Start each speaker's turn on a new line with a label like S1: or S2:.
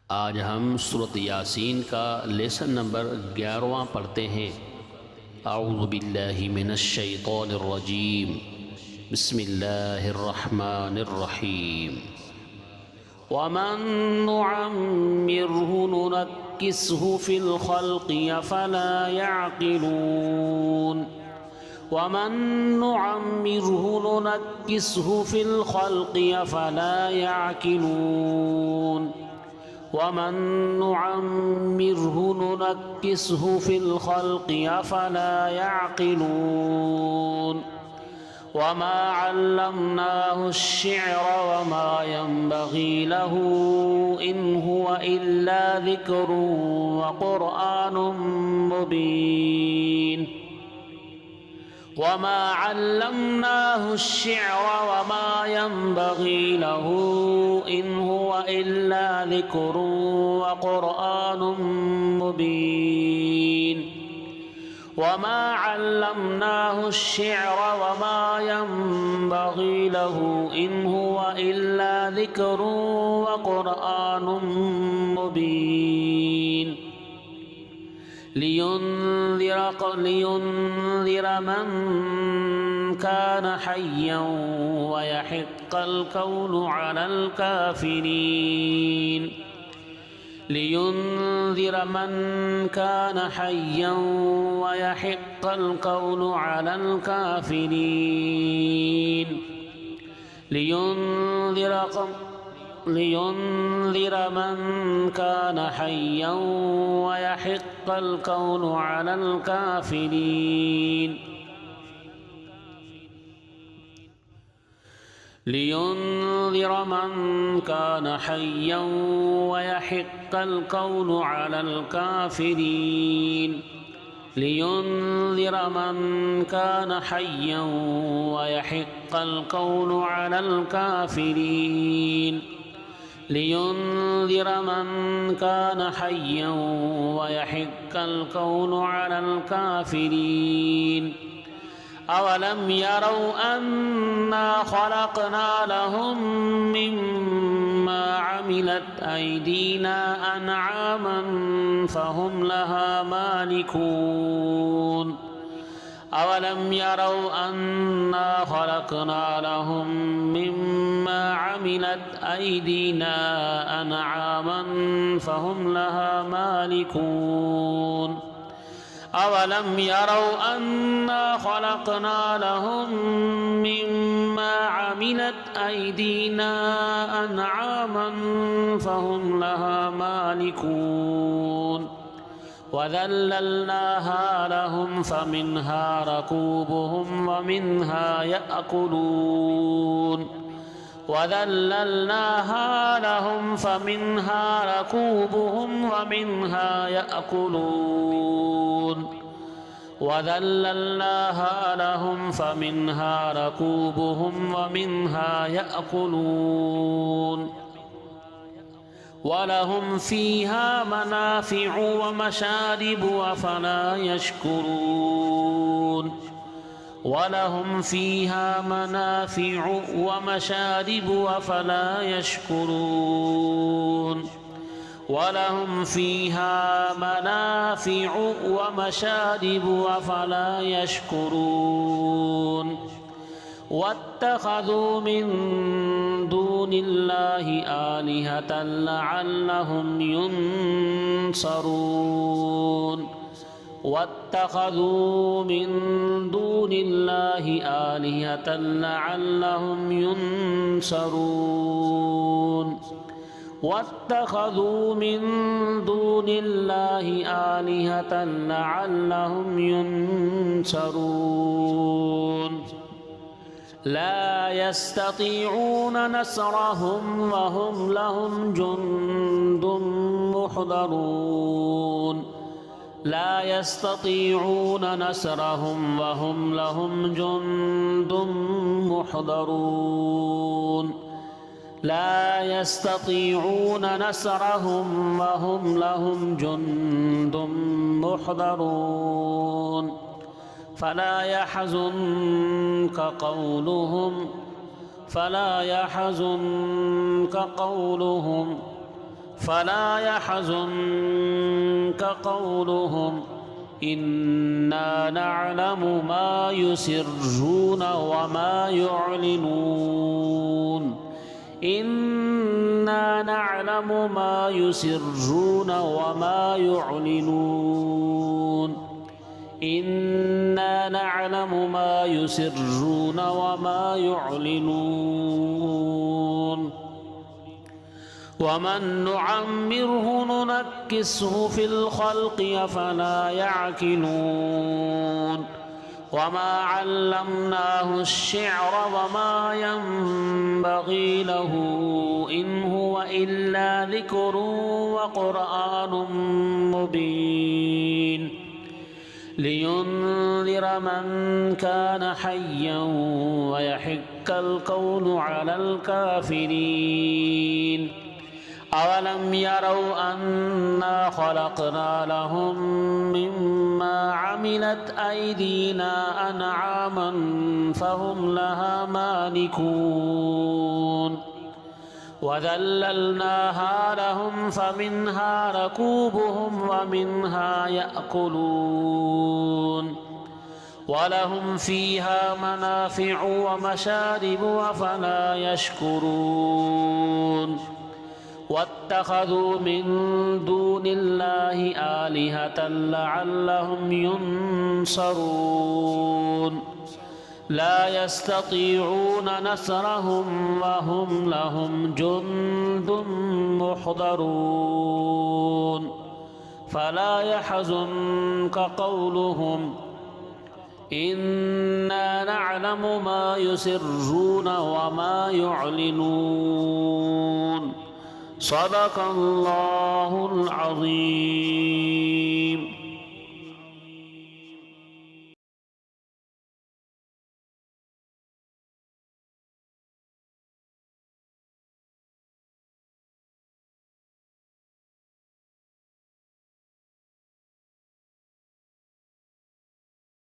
S1: आज हम सूरत यासीन का लेसन नंबर 11वां पढ़ते हैं। अऊज़ु बिल्लाहि मिनश शैतानिर रजीम, बिस्मिल्लाहिर रहमानिर रहीम। वमन नुअम्मिरहु नुनक्किसहु फिल खल्क़ि अफ़ला यअक़िलून। वमन नुअम्मिरहु नुनक्किसहु फिल खल्क़ि अफ़ला यअक़िलून। वमन नुअम्मिरहु नुनक्किसहु फिल खल्क़ि अफ़ला यअक़िलून। वमा अल्लमनाहु अश्शिअर वमा यंबग़ी लहु इन हुवा इल्ला ज़िक्रुन व क़ुरआनुम मुबीन। वमा अल्लमनाहु अश्शिअर वमा यंबग़ी लहु इन हुवा इल्ला ज़िक्रुन व क़ुरआनुम मुबीन। वमा अल्लमनाहु अश्शिअर वमा यंबग़ी लहु इन हुवा इल्ला ज़िक्रुन व क़ुरआनुम मुबीन। लियुन्ज़िर मन कान हय्यन व यहिक़्क़ल क़ौलु अलल काफ़िरीन। लियुन्ज़िर मन कान हय्यन व यहिक़्क़ल क़ौलु अलल काफ़िरीन। लियुन्ज़िर मन कान हय्यन व यहिक़्क़ल क़ौलु अलल काफ़िरीन। लियुन्ज़िर मन कान हय्यन व यहिक़्क़ल क़ौलु अलल काफ़िरीन। लियुन्ज़िर मन कान हय्यन व यहिक़्क़ल क़ौलु अलल काफ़िरीन। लियुन्ज़िर मन कान हय्यन व यहिक़्क़ल क़ौलु अलल काफ़िरीन। अवलम यरौ अन्ना खलक़ना लहुम मिम्मा अमिलत ऐदीना अनआमन फहुम लहा मालिकून। अवलम यरौ अन्ना खलक़ना लहुम मिम्मा अमिलत ऐदीना अनआमन फहुम लहा मालिकून। अवलम यरौ अन्ना खलक़ना लहुम मिम्मा अमिलत ऐदीना अनआमन फहुम लहा मालिकून। वज़ल्लल्नाहा लहुम फमिन्हा रकूबुहुम वमिन्हा यअकुलून। वज़ल्लल्नाहा लहुम फमिन्हा रकूबुहुम वमिन्हा यअकुलून। वज़ल्लल्नाहा लहुम फमिन्हा रकूबुहुम वमिन्हा यअकुलून। वलहुम फ़ीहा मनाफ़िअु व मशारिबु अफ़ला यशकुरून। वलहुम फ़ीहा मनाफ़िअु व मशारिबु अफ़ला यशकुरून। वलहुम फ़ीहा मनाफ़िअु व मशारिबु अफ़ला यशकुरून। वत्तख़ज़ू मिन दूनिल्लाहि आलिहतन लअल्लहुम युनसरून। वत्तख़ज़ू मिन दूनिल्लाहि आलिहतन लअल्लहुम युनसरून। वत्तख़ज़ू मिन दूनिल्लाहि आलिहतन लअल्लहुम युनसरून। ला यस्ततीऊन नसरहुम वहुम लहुम जुन्दुम मुहदरून। ला यस्ततीऊन नसरहुम वहुम लहुम जुन्दुम मुहदरून। ला यस्ततीऊन नसरहुम वहुम लहुम जुन्दुम मुहदरून। फला यहज़ुनक क़ौलुहुम فلا يحزنك قولهم إنا نعلم ما يسرون وما يعلنون إنا نعلم ما يسرون وما يعلنون إنا نعلم ما يسرون وما يعلنون ومن نعمره ننكسه في الخلق أفلا يعقلون وما علمناه الشعر وما ينبغي له إن هو إلا ذكر وقرآن مبين لينذر من كان حيا ويحق القول على الكافرين أولم يروا أنا خلقنا لهم مما عملت أيدينا أنعاما فهم لها مالكون وذللناها لهم فمنها ركوبهم ومنها يأكلون ولهم فيها منافع ومشارب أفلا يشكرون واتخذوا من دون الله آلهة لعلهم ينصرون لا يستطيعون نصرهم وهم لهم جند محضرون فلا يحزنك قولهم إنا نعلم ما يسرون وما يعلنون صدق الله العظيم